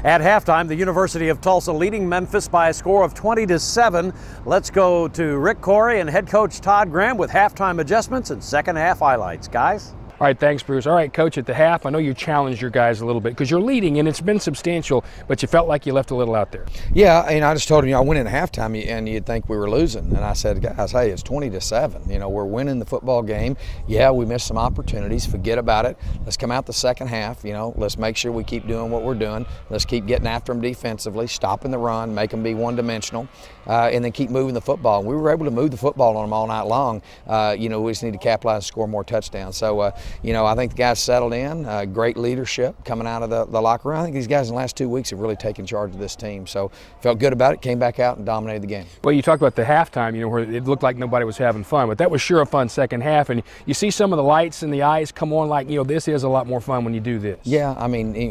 At halftime, the University of Tulsa leading Memphis by a score of 20-7. Let's go to Rick Corey and head coach Todd Graham with halftime adjustments and second half highlights. Guys? All right, thanks, Bruce. All right, Coach, at the half, I know you challenged your guys a little bit because you're leading, and it's been substantial, but you felt like you left a little out there. Yeah, and I just told him, I went in halftime, and you'd think we were losing. And I said, guys, hey, it's 20-7. We're winning the football game. Yeah, we missed some opportunities. Forget about it. Let's come out the second half. Let's make sure we keep doing what we're doing. Let's keep getting after them defensively, stopping the run, make them be one-dimensional, and then keep moving the football. And we were able to move the football on them all night long. We just need to capitalize and score more touchdowns. So, I think the guys settled in, great leadership coming out of the locker room. I think these guys in the last 2 weeks have really taken charge of this team. So felt good about it, came back out and dominated the game. Well, you talked about the halftime, where it looked like nobody was having fun, but that was sure a fun second half. And you see some of the lights in the eyes come on like, this is a lot more fun when you do this. Yeah,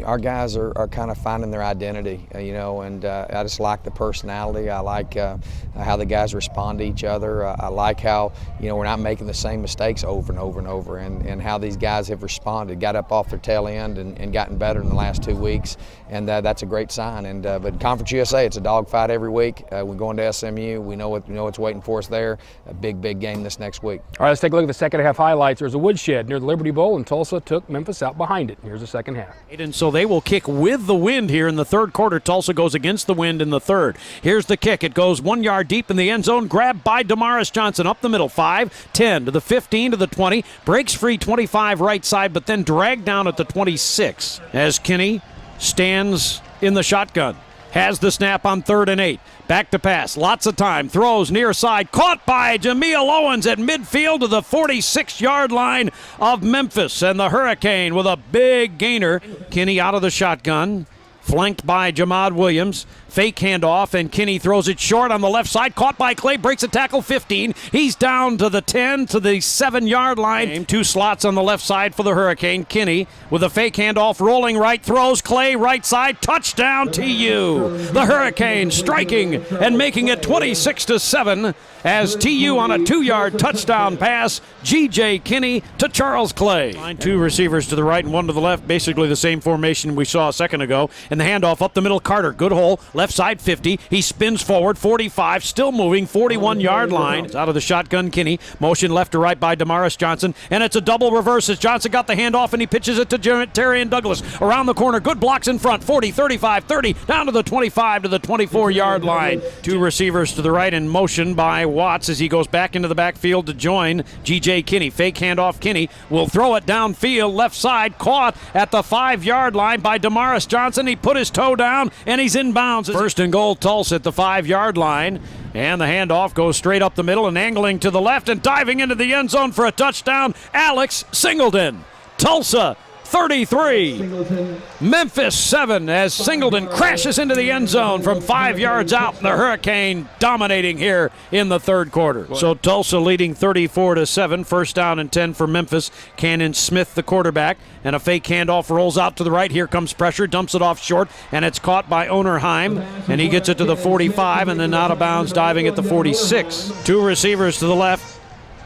our guys are kind of finding their identity, and I just like the personality. I like how the guys respond to each other. I like how, we're not making the same mistakes over and over and over, and how these guys have responded, got up off their tail end and gotten better in the last 2 weeks, and that's a great sign. But Conference USA, it's a dogfight every week. We're going to SMU. We know what's waiting for us there. A big game this next week. All right, let's take a look at the second half highlights. There's a woodshed near the Liberty Bowl, and Tulsa took Memphis out behind it. Here's the second half. And so they will kick with the wind here in the third quarter. Tulsa goes against the wind in the third. Here's the kick. It goes 1 yard deep in the end zone. Grabbed by Damaris Johnson up the middle. 5, 10 to the 15 to the 20. Breaks free 25 right side, but then dragged down at the 26 as Kinney stands in the shotgun. Has the snap on 3rd and 8. Back to pass. Lots of time. Throws near side. Caught by Jameel Owens at midfield to the 46-yard line of Memphis. And the Hurricane with a big gainer. Kinney out of the shotgun. Flanked by Jamad Williams. Fake handoff, and Kinney throws it short on the left side. Caught by Clay, breaks a tackle 15. He's down to the 10 to the 7-yard line. 2 slots on the left side for the Hurricane. Kinney with a fake handoff, rolling right, throws Clay right side. Touchdown TU. The Hurricane striking and making it 26-7 as TU on a 2-yard touchdown pass. G.J. Kinney to Charles Clay. 2 receivers to the right and 1 to the left. Basically the same formation we saw a second ago. And the handoff up the middle. Carter, good hole. Left side 50. He spins forward 45. Still moving 41-yard line. It's out of the shotgun. Kinney. Motion left to right by Damaris Johnson. And it's a double reverse as Johnson got the handoff and he pitches it to Terry and Douglas. Around the corner. Good blocks in front. 40, 35, 30. Down to the 25 to the 24-yard line. 2 receivers to the right in motion by Watts as he goes back into the backfield to join G.J. Kinney. Fake handoff. Kinney will throw it downfield. Left side. Caught at the 5-yard line by Damaris Johnson. He put his toe down and he's inbounds. First and goal, Tulsa at the 5-yard line. And the handoff goes straight up the middle and angling to the left and diving into the end zone for a touchdown. Alex Singleton. Tulsa 33, Memphis 7 as Singleton crashes into the end zone from 5 yards out. The Hurricane dominating here in the third quarter. So Tulsa leading 34-7. First down and 10 for Memphis. Cannon Smith, the quarterback, and a fake handoff rolls out to the right. Here comes pressure, dumps it off short, and it's caught by Onerheim, and he gets it to the 45 and then out of bounds, diving at the 46. 2 receivers to the left.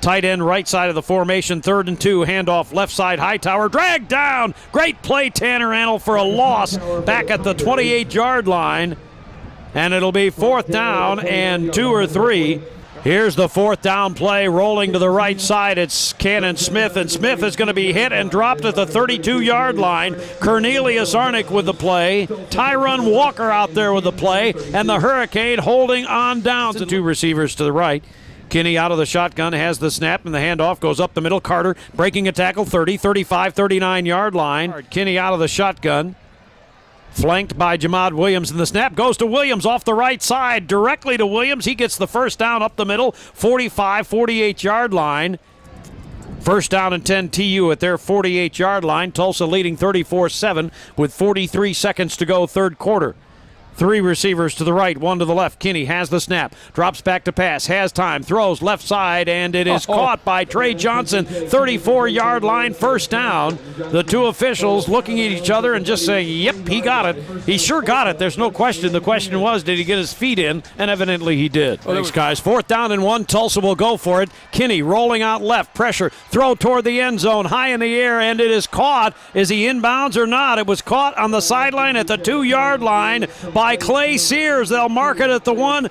Tight end right side of the formation, 3rd and 2, handoff left side, Hightower dragged down. Great play, Tanner Annell for a loss back at the 28-yard line. And it'll be 4th down and 2 or 3. Here's the 4th down play, rolling to the right side. It's Cannon Smith, and Smith is going to be hit and dropped at the 32-yard line. Cornelius Arnick with the play. Tyron Walker out there with the play, and the Hurricane holding on down. 2 receivers to the right. Kinney out of the shotgun, has the snap, and the handoff goes up the middle. Carter breaking a tackle, 30, 35, 39-yard line. Kinney out of the shotgun, flanked by Jamad Williams, and the snap goes to Williams off the right side, directly to Williams. He gets the first down up the middle, 45, 48-yard line. First down and 10 TU at their 48-yard line. Tulsa leading 34-7 with 43 seconds to go, third quarter. Three receivers to the right, one to the left. Kinney has the snap, drops back to pass, has time, throws left side, and it is caught by Trey Johnson. 34-yard line, first down. The two officials looking at each other and just saying, yep, he got it. He sure got it. There's no question. The question was, did he get his feet in? And evidently he did. Thanks, guys. 4th down and 1. Tulsa will go for it. Kinney rolling out left, pressure, throw toward the end zone, high in the air, and it is caught. Is he inbounds or not? It was caught on the sideline at the 2-yard line by Clay Sears. They'll mark it at the 1.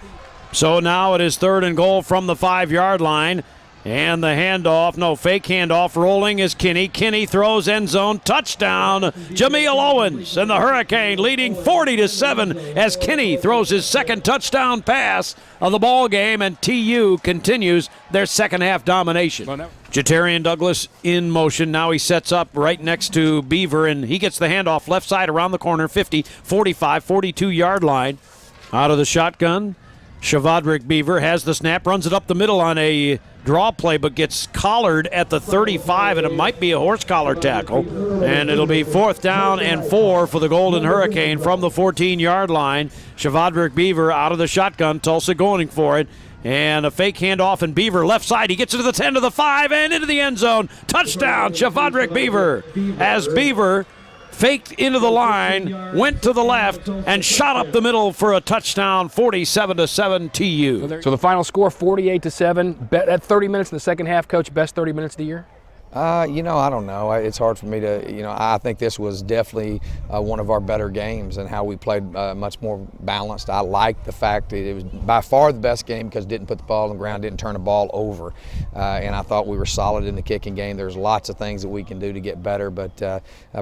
So now it is 3rd and goal from the 5-yard line. And the handoff, no, fake handoff, rolling is Kinney. Kinney throws end zone, touchdown, Jameel Owens. And the Hurricane leading 40-7 as Kinney throws his second touchdown pass of the ball game, and TU continues their second half domination. Jatarian Douglas in motion. Now he sets up right next to Beaver, and he gets the handoff left side around the corner, 50, 45, 42-yard line. Out of the shotgun, Shavadrik Beaver has the snap, runs it up the middle on a draw play, but gets collared at the 35, and it might be a horse collar tackle. And it'll be 4th down and 4 for the Golden Hurricane from the 14-yard line. Shavadrik Beaver out of the shotgun, Tulsa going for it. And a fake handoff, and Beaver left side. He gets it to the 10 to the 5 and into the end zone. Touchdown, Shavadrik Beaver. As Beaver faked into the line, went to the left, and shot up the middle for a touchdown, 47-7 TU. So the final score, 48-7. At 30 minutes in the second half, Coach, best 30 minutes of the year? I don't know. It's hard for me to, I think this was definitely one of our better games and how we played much more balanced. I like the fact that it was by far the best game because it didn't put the ball on the ground, didn't turn the ball over. And I thought we were solid in the kicking game. There's lots of things that we can do to get better, but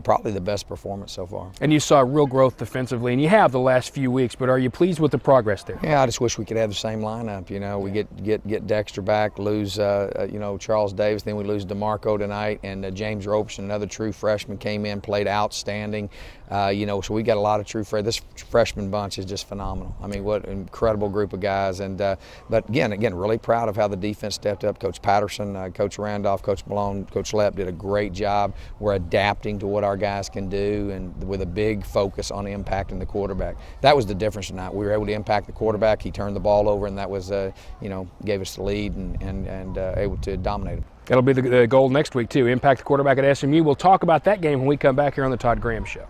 probably the best performance so far. And you saw real growth defensively, and you have the last few weeks, but are you pleased with the progress there? Yeah, I just wish we could have the same lineup. We get Dexter back, lose, Charles Davis, then we lose DeMarco tonight, and James Roberson, another true freshman, came in, played outstanding. So we got a lot of true freshmen. This freshman bunch is just phenomenal. I mean, what an incredible group of guys. And but again, really proud of how the defense stepped up. Coach Patterson, Coach Randolph, Coach Malone, Coach Lepp did a great job. We're adapting to what our guys can do, and with a big focus on impacting the quarterback. That was the difference tonight. We were able to impact the quarterback. He turned the ball over, and that was, gave us the lead and able to dominate him. That'll be the goal next week, too. Impact the quarterback at SMU. We'll talk about that game when we come back here on the Todd Graham Show.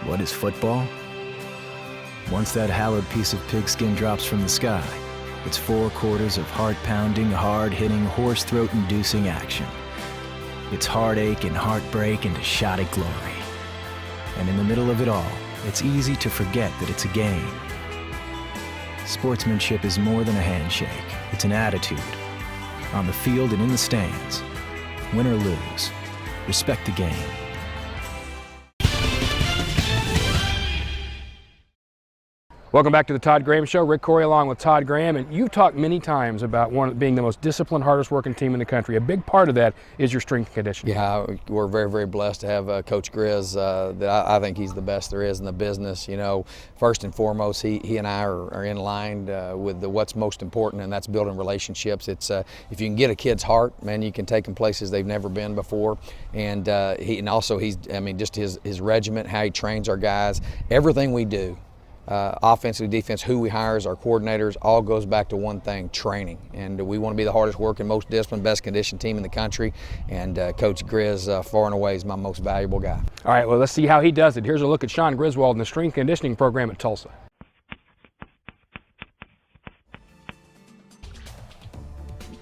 What is football? Once that hallowed piece of pigskin drops from the sky, it's 4 quarters of heart-pounding, hard-hitting, horse-throat-inducing action. It's heartache and heartbreak and a shot at glory. And in the middle of it all, it's easy to forget that it's a game. Sportsmanship is more than a handshake. It's an attitude. On the field and in the stands, win or lose, respect the game. Welcome back to the Todd Graham Show. Rick Corey along with Todd Graham, and you've talked many times about being the most disciplined, hardest working team in the country. A big part of that is your strength and conditioning. Yeah, we're very, very blessed to have Coach Grizz. That I think he's the best there is in the business. First and foremost, he and I are in line with what's most important, and that's building relationships. It's if you can get a kid's heart, man, you can take them places they've never been before. And just his regiment, how he trains our guys, everything we do. Offensively, defense, who we hire as our coordinators, all goes back to one thing: training. And we want to be the hardest working, most disciplined, best conditioned team in the country. And Coach Grizz, far and away, is my most valuable guy. All right, well, let's see how he does it. Here's a look at Sean Griswold and the strength conditioning program at Tulsa.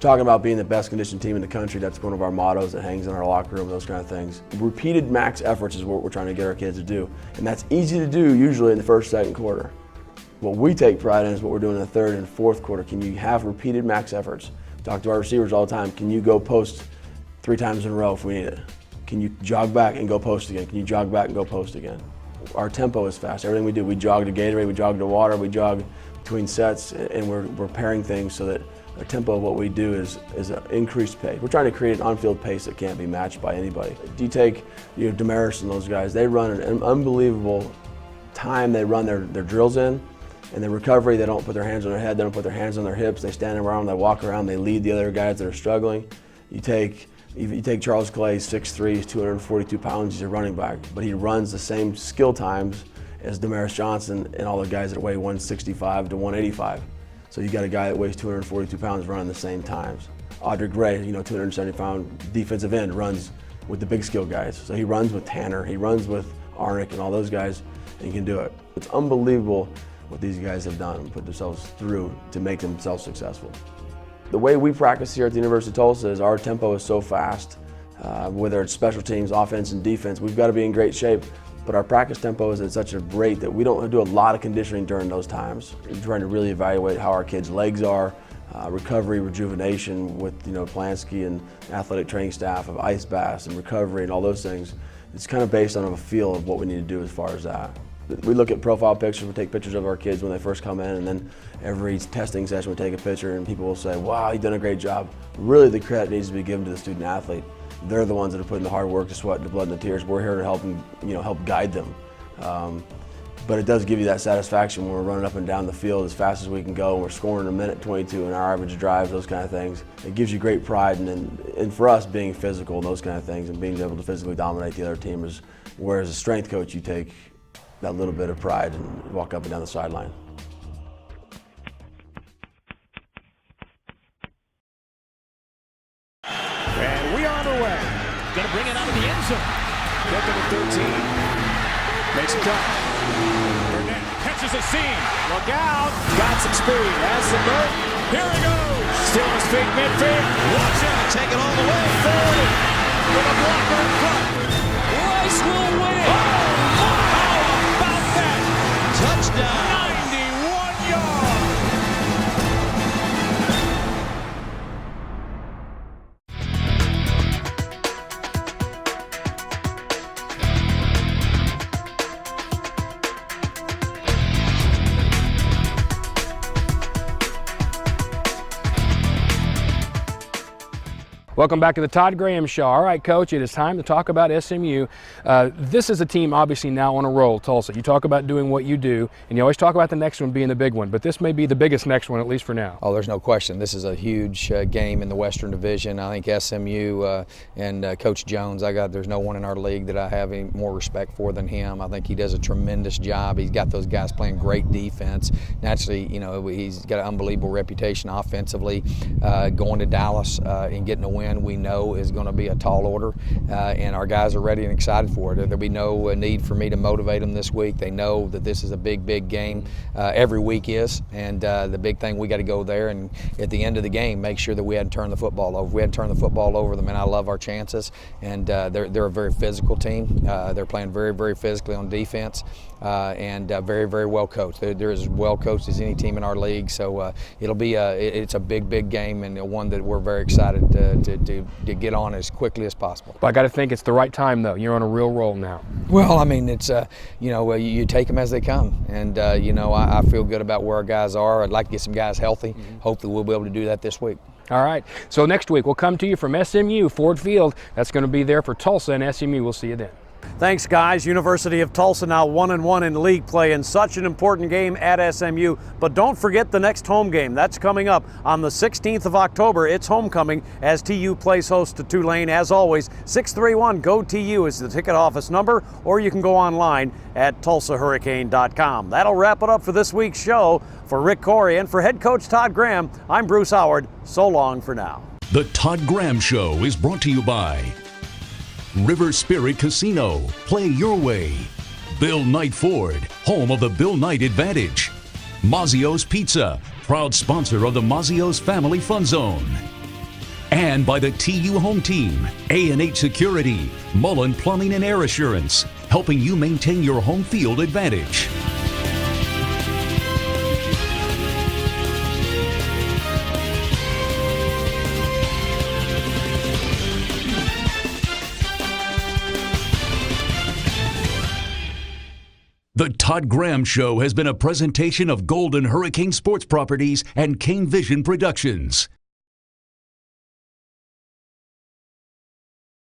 Talking about being the best conditioned team in the country, that's one of our mottos that hangs in our locker room, those kind of things. Repeated max efforts is what we're trying to get our kids to do. And that's easy to do usually in the first, second quarter. What we take pride in is what we're doing in the third and fourth quarter. Can you have repeated max efforts? Talk to our receivers all the time. Can you go post 3 times in a row if we need it? Can you jog back and go post again? Can you jog back and go post again? Our tempo is fast. Everything we do, we jog to Gatorade, we jog to water, we jog between sets, and we're pairing things so that the tempo of what we do is an increased pace. We're trying to create an on-field pace that can't be matched by anybody. You take Damaris and those guys, they run an unbelievable time they run their drills in, and the recovery, they don't put their hands on their head, they don't put their hands on their hips, they stand around, they walk around, they lead the other guys that are struggling. You take Charles Clay, 6'3", he's 242 pounds, he's a running back, but he runs the same skill times as Damaris Johnson and all the guys that weigh 165 to 185. So you got a guy that weighs 242 pounds running the same times. Audrey Gray, 270-pound defensive end, runs with the big skill guys. So he runs with Tanner, he runs with Arnick and all those guys, and he can do it. It's unbelievable what these guys have done and put themselves through to make themselves successful. The way we practice here at the University of Tulsa is our tempo is so fast, whether it's special teams, offense, and defense, we've got to be in great shape. But our practice tempo is at such a rate that we don't do a lot of conditioning during those times. We're trying to really evaluate how our kids' legs are, recovery, rejuvenation with Polanski and athletic training staff of ice baths and recovery and all those things. It's kind of based on a feel of what we need to do as far as that. We look at profile pictures, we take pictures of our kids when they first come in, and then every testing session we take a picture and people will say, wow, you've done a great job. Really the credit needs to be given to the student athlete. They're the ones that are putting the hard work, the sweat, the blood, and the tears. We're here to help them, help guide them. But it does give you that satisfaction when we're running up and down the field as fast as we can go, and we're scoring a minute 22 in our average drives, those kind of things. It gives you great pride, and for us, being physical and those kind of things, and being able to physically dominate the other team is, whereas a strength coach, you take that little bit of pride and walk up and down the sideline. And we are underway. Going to bring it out of the end zone. Get to the 13. Makes a cut. Burnett catches a seam. Look out. Got some speed. Has some room. Here he goes. Still his feet midfield. Watch out. Take it all the way. 40. With a blocker in front. Rice will win it. Oh, how about that? Touchdown. 91 yards. Welcome back to the Todd Graham Show. All right, Coach, it is time to talk about SMU. This is a team obviously now on a roll, Tulsa. You talk about doing what you do, and you always talk about the next one being the big one, but this may be the biggest next one, at least for now. Oh, there's no question. This is a huge game in the Western Division. I think SMU and Coach Jones, there's no one in our league that I have any more respect for than him. I think he does a tremendous job. He's got those guys playing great defense. Naturally, he's got an unbelievable reputation offensively. Going to Dallas and getting a win, we know is going to be a tall order, and our guys are ready and excited for it. There'll be no need for me to motivate them this week. They know that this is a big game. Every week is, and the big thing, we got to go there and at the end of the game make sure that we hadn't turned the football over. If we hadn't turned the football over, then I love our chances. And they're a very physical team. They're playing very physically on defense, and very well coached. They're as well coached as any team in our league. So it'll be it's a big game, and one that we're very excited to get on as quickly as possible. But I got to think it's the right time, though. You're on a real roll now. Well, I mean, it's you take them as they come, and I feel good about where our guys are. I'd like to get some guys healthy. Hopefully, we'll be able to do that this week. All right. So next week we'll come to you from SMU Ford Field. That's going to be there for Tulsa and SMU. We'll see you then. Thanks, guys. University of Tulsa now 1-1 in league play in such an important game at SMU. But don't forget the next home game. That's coming up on the 16th of October. It's homecoming as TU plays host to Tulane. As always, 631-GO-TU is the ticket office number, or you can go online at TulsaHurricane.com. That'll wrap it up for this week's show. For Rick Corey and for head coach Todd Graham, I'm Bruce Howard. So long for now. The Todd Graham Show is brought to you by River Spirit Casino. Play your way. Bill Knight Ford, home of the Bill Knight Advantage. Mazio's Pizza, proud sponsor of the Mazio's Family Fun Zone. And by the TU Home Team, A&H Security, Mullen Plumbing and Air Assurance, helping you maintain your home field advantage. The Todd Graham Show has been a presentation of Golden Hurricane Sports Properties and Kane Vision Productions.